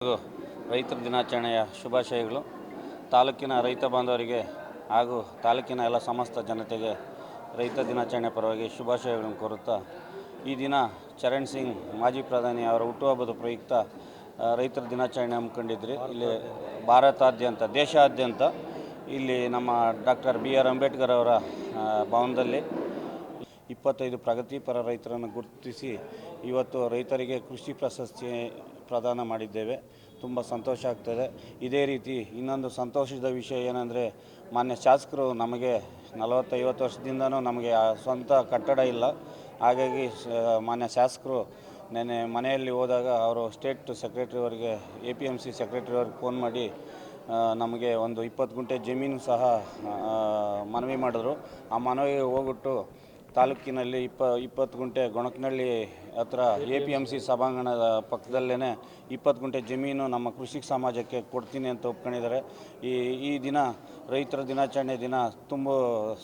ಹಾಗೂ ರೈತರ ದಿನಾಚರಣೆಯ ಶುಭಾಶಯಗಳು. ತಾಲೂಕಿನ ರೈತ ಬಾಂಧವರಿಗೆ ಹಾಗೂ ತಾಲೂಕಿನ ಎಲ್ಲ ಸಮಸ್ತ ಜನತೆಗೆ ರೈತ ದಿನಾಚರಣೆ ಪರವಾಗಿ ಶುಭಾಶಯಗಳನ್ನು ಕೋರುತ್ತಾ, ಈ ದಿನ ಚರಣ್ ಸಿಂಗ್ ಮಾಜಿ ಪ್ರಧಾನಿ ಅವರ ಹುಟ್ಟುಹಬ್ಬದ ಪ್ರಯುಕ್ತ ರೈತರ ದಿನಾಚರಣೆ ಹಮ್ಮಿಕೊಂಡಿದ್ರಿ. ಇಲ್ಲಿ ಭಾರತಾದ್ಯಂತ ದೇಶಾದ್ಯಂತ ಇಲ್ಲಿ ನಮ್ಮ ಡಾಕ್ಟರ್ BR ಅಂಬೇಡ್ಕರ್ ಅವರ ಭವನದಲ್ಲಿ 25 ಪ್ರಗತಿಪರ ರೈತರನ್ನು ಗುರುತಿಸಿ ಇವತ್ತು ರೈತರಿಗೆ ಕೃಷಿ ಪ್ರಶಸ್ತಿ ಪ್ರದಾನ ಮಾಡಿದ್ದೇವೆ. ತುಂಬ ಸಂತೋಷ ಆಗ್ತದೆ. ಇದೇ ರೀತಿ ಇನ್ನೊಂದು ಸಂತೋಷದ ವಿಷಯ ಏನಂದರೆ, ಮಾನ್ಯ ಶಾಸಕರು ನಮಗೆ 40-50 ವರ್ಷದಿಂದನೂ ನಮಗೆ ಸ್ವಂತ ಕಟ್ಟಡ ಇಲ್ಲ. ಹಾಗಾಗಿ ಮಾನ್ಯ ಶಾಸಕರು ನೆನ್ನೆ ಮನೆಯಲ್ಲಿ ಹೋದಾಗ ಅವರು ಸ್ಟೇಟ್ ಸೆಕ್ರೆಟರಿಯವರಿಗೆ APMC ಸೆಕ್ರೆಟರಿಯವ್ರಿಗೆ ಫೋನ್ ಮಾಡಿ ನಮಗೆ ಒಂದು 20 ಗುಂಟೆ ಜಮೀನು ಸಹ ಮನವಿ ಮಾಡಿದ್ರು. ಆ ಮನವಿಗೆ ಹೋಗ್ಬಿಟ್ಟು ತಾಲೂಕಿನಲ್ಲಿ 20 ಗುಂಟೆ ಗೊಣಕನಹಳ್ಳಿ ಹತ್ರ APMC ಸಭಾಂಗಣದ ಪಕ್ಕದಲ್ಲೇ 20 ಗುಂಟೆ ಜಮೀನು ನಮ್ಮ ಕೃಷಿ ಸಮಾಜಕ್ಕೆ ಕೊಡ್ತೀನಿ ಅಂತ ಒಪ್ಕೊಂಡಿದ್ದಾರೆ. ಈ ದಿನ ರೈತರ ದಿನಾಚರಣೆ ದಿನ ತುಂಬ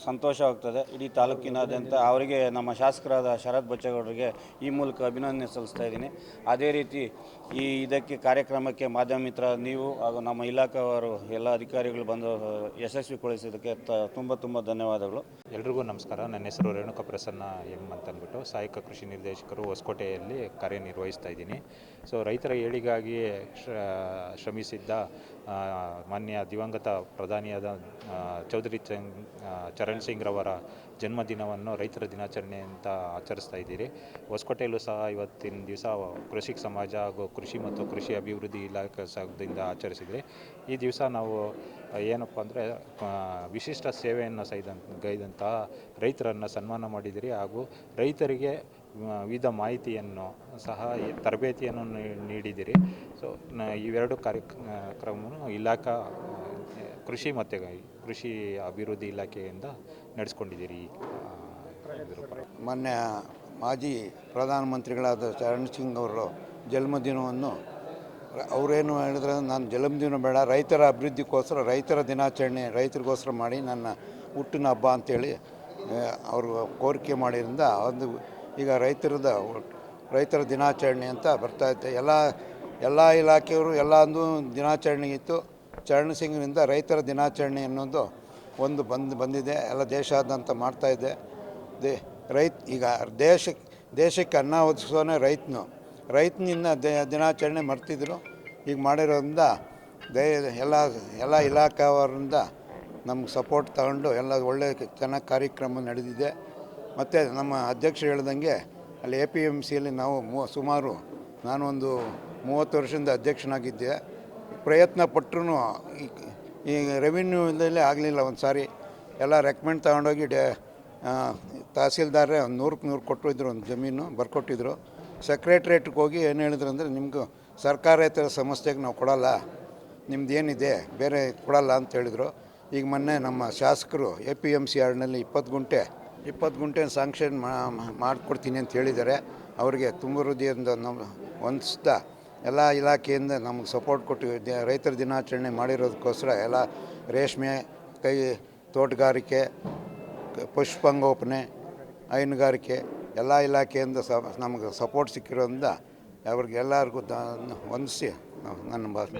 ಸಂತೋಷವಾಗ್ತದೆ. ಇಡೀ ತಾಲೂಕಿನಾದ್ಯಂತ ಅವರಿಗೆ ನಮ್ಮ ಶಾಸಕರಾದ ಶರತ್ ಬಚ್ಚೇಗೌಡರಿಗೆ ಈ ಮೂಲಕ ಅಭಿನಂದನೆ ಸಲ್ಲಿಸ್ತಾ ಇದ್ದೀನಿ. ಅದೇ ರೀತಿ ಇದಕ್ಕೆ ಕಾರ್ಯಕ್ರಮಕ್ಕೆ ಮಾಧ್ಯಮ ಮಿತ್ರ ನೀವು ಹಾಗೂ ನಮ್ಮ ಇಲಾಖೆಯವರು ಎಲ್ಲ ಅಧಿಕಾರಿಗಳು ಬಂದು ಯಶಸ್ವಿಗೊಳಿಸೋದಕ್ಕೆ ತುಂಬ ಧನ್ಯವಾದಗಳು. ಎಲ್ರಿಗೂ ನಮಸ್ಕಾರ. ನನ್ನ ಹೆಸರು ರೇಣುಕಾ ಪ್ರಸನ್ನ ಅಂತ ಅಂದ್ಬಿಟ್ಟು ಸಹಾಯಕ ಕೃಷಿ ನಿರ್ದೇಶಕರು ಹೊಸಕೋಟೆಯಲ್ಲಿ ಕಾರ್ಯನಿರ್ವಹಿಸ್ತಾ ಇದ್ದೀನಿ. ಸೊ ರೈತರ ಏಳಿಗಾಗಿ ಶ್ರಮಿಸಿದ್ದ ಮಾನ್ಯ ದಿವಂಗತ ಪ್ರಧಾನಿಯಾದ ಚೌಧರಿ ಚರಣ್ ಸಿಂಗ್ ರವರ ಜನ್ಮದಿನವನ್ನು ರೈತರ ದಿನಾಚರಣೆ ಅಂತ ಆಚರಿಸ್ತಾ ಇದ್ದೀರಿ. ಹೊಸಕೋಟೆಯಲ್ಲೂ ಸಹ ಇವತ್ತಿನ ದಿವಸ ಕೃಷಿ ಸಮಾಜ ಹಾಗೂ ಕೃಷಿ ಮತ್ತು ಕೃಷಿ ಅಭಿವೃದ್ಧಿ ಇಲಾಖೆ ಸಂಘದಿಂದ ಆಚರಿಸಿದ್ರಿ. ಈ ದಿವಸ ನಾವು ಏನಪ್ಪ ಅಂದರೆ ವಿಶಿಷ್ಟ ಸೇವೆಯನ್ನು ಗೈದಂತಹ ರೈತರನ್ನು ಸನ್ಮಾನ ಮಾಡಿದಿರಿ ಹಾಗೂ ರೈತರಿಗೆ ವಿವಿಧ ಮಾಹಿತಿಯನ್ನು ಸಹ ತರಬೇತಿಯನ್ನು ನೀಡಿದಿರಿ. ಸೊ ಇವೆರಡು ಕಾರ್ಯಕ್ರಮವನ್ನು ಇಲಾಖಾ ಕೃಷಿ ಮತ್ತು ಕೃಷಿ ಅಭಿವೃದ್ಧಿ ಇಲಾಖೆಯಿಂದ ನಡೆಸ್ಕೊಂಡಿದ್ದೀರಿ. ಮಾನ್ಯ ಮಾಜಿ ಪ್ರಧಾನಮಂತ್ರಿಗಳಾದ ಚರಣ್ ಸಿಂಗ್ ಅವರು ಜನ್ಮದಿನವನ್ನು ಅವರೇನು ಹೇಳಿದ್ರೆ, ನಾನು ಜನ್ಮದಿನ ಬೇಡ, ರೈತರ ಅಭಿವೃದ್ಧಿಗೋಸ್ಕರ ರೈತರ ದಿನಾಚರಣೆ ರೈತರಿಗೋಸ್ಕರ ಮಾಡಿ ನನ್ನ ಹುಟ್ಟಿನ ಹಬ್ಬ ಅಂಥೇಳಿ ಅವರು ಕೋರಿಕೆ ಮಾಡಿದ್ರಿಂದ ಒಂದು ಈಗ ರೈತರ ದಿನಾಚರಣೆ ಅಂತ ಬರ್ತಾಯಿದೆ. ಎಲ್ಲ ಇಲಾಖೆಯವರು ಎಲ್ಲಂದು ದಿನಾಚರಣೆ ಇತ್ತು. ಚರಣ್ ಸಿಂಗ್ನಿಂದ ರೈತರ ದಿನಾಚರಣೆ ಅನ್ನೋದು ಒಂದು ಬಂದಿದೆ. ಎಲ್ಲ ದೇಶಾದ್ಯಂತ ಮಾಡ್ತಾಯಿದೆ. ಈಗ ದೇಶಕ್ಕೆ ಅನ್ನ ಒದಗಿಸೋನೇ ರೈತನಿಂದ ದಿನಾಚರಣೆ ಮಾಡ್ತಿದ್ರು. ಈಗ ಮಾಡಿರೋದ್ರಿಂದ ಎಲ್ಲ ಇಲಾಖೆಯವರಿಂದ ನಮ್ಗೆ ಸಪೋರ್ಟ್ ತಗೊಂಡು ಎಲ್ಲ ಒಳ್ಳೆ ಚೆನ್ನಾಗಿ ಕಾರ್ಯಕ್ರಮ ನಡೆದಿದೆ. ಮತ್ತು ನಮ್ಮ ಅಧ್ಯಕ್ಷರು ಹೇಳ್ದಂಗೆ ಅಲ್ಲಿ APMCಯಲ್ಲಿ ನಾವು ನಾನೊಂದು 30 ವರ್ಷದಿಂದ ಅಧ್ಯಕ್ಷನಾಗಿದ್ದೆ. ಪ್ರಯತ್ನ ಪಟ್ಟರು ಈ ರೆವಿನ್ಯೂದಲ್ಲಿ ಆಗಲಿಲ್ಲ. ಒಂದು ಸಾರಿ ಎಲ್ಲ ರೆಕಮೆಂಡ್ ತಗೊಂಡೋಗಿ ತಹಸೀಲ್ದಾರೇ 100ಕ್ಕೆ 100 ಕೊಟ್ಟಿದ್ರು, ಒಂದು ಜಮೀನು ಬರ್ಕೊಟ್ಟಿದ್ರು. ಸೆಕ್ರೆಟ್ರೇಟ್ಗೆ ಹೋಗಿ ಏನು ಹೇಳಿದ್ರು ಅಂದರೆ, ನಿಮಗೂ ಸರ್ಕಾರೇತರ ಸಂಸ್ಥೆಗೆ ನಾವು ಕೊಡೋಲ್ಲ, ನಿಮ್ದು ಏನಿದೆ ಬೇರೆ ಕೊಡೋಲ್ಲ ಅಂತ ಹೇಳಿದರು. ಈಗ ಮೊನ್ನೆ ನಮ್ಮ ಶಾಸಕರು APMC ಯಾರ್ಡ್ನಲ್ಲಿ 20 ಗುಂಟೆ ಸ್ಯಾಂಕ್ಷನ್ ಮಾಡಿಕೊಡ್ತೀನಿ ಅಂತ ಹೇಳಿದ್ದಾರೆ. ಅವರಿಗೆ ತುಂಬ ಹೃದಯದಿಂದ ನಾವು ವಂದಿಸ್ತಾ, ಎಲ್ಲ ಇಲಾಖೆಯಿಂದ ನಮಗೆ ಸಪೋರ್ಟ್ ಕೊಟ್ಟು ರೈತರ ದಿನಾಚರಣೆ ಮಾಡಿರೋದಕ್ಕೋಸ್ಕರ ಎಲ್ಲ ರೇಷ್ಮೆ, ತೋಟಗಾರಿಕೆ, ಪಶುಸಂಗೋಪನೆ, ಹೈನುಗಾರಿಕೆ ಎಲ್ಲ ಇಲಾಖೆಯಿಂದ ನಮಗೆ ಸಪೋರ್ಟ್ ಸಿಕ್ಕಿರೋದ್ರಿಂದ ಅವ್ರಿಗೆಲ್ಲರಿಗೂ ವಂದಿಸಿ ನನ್ನ ಭಾಷಣ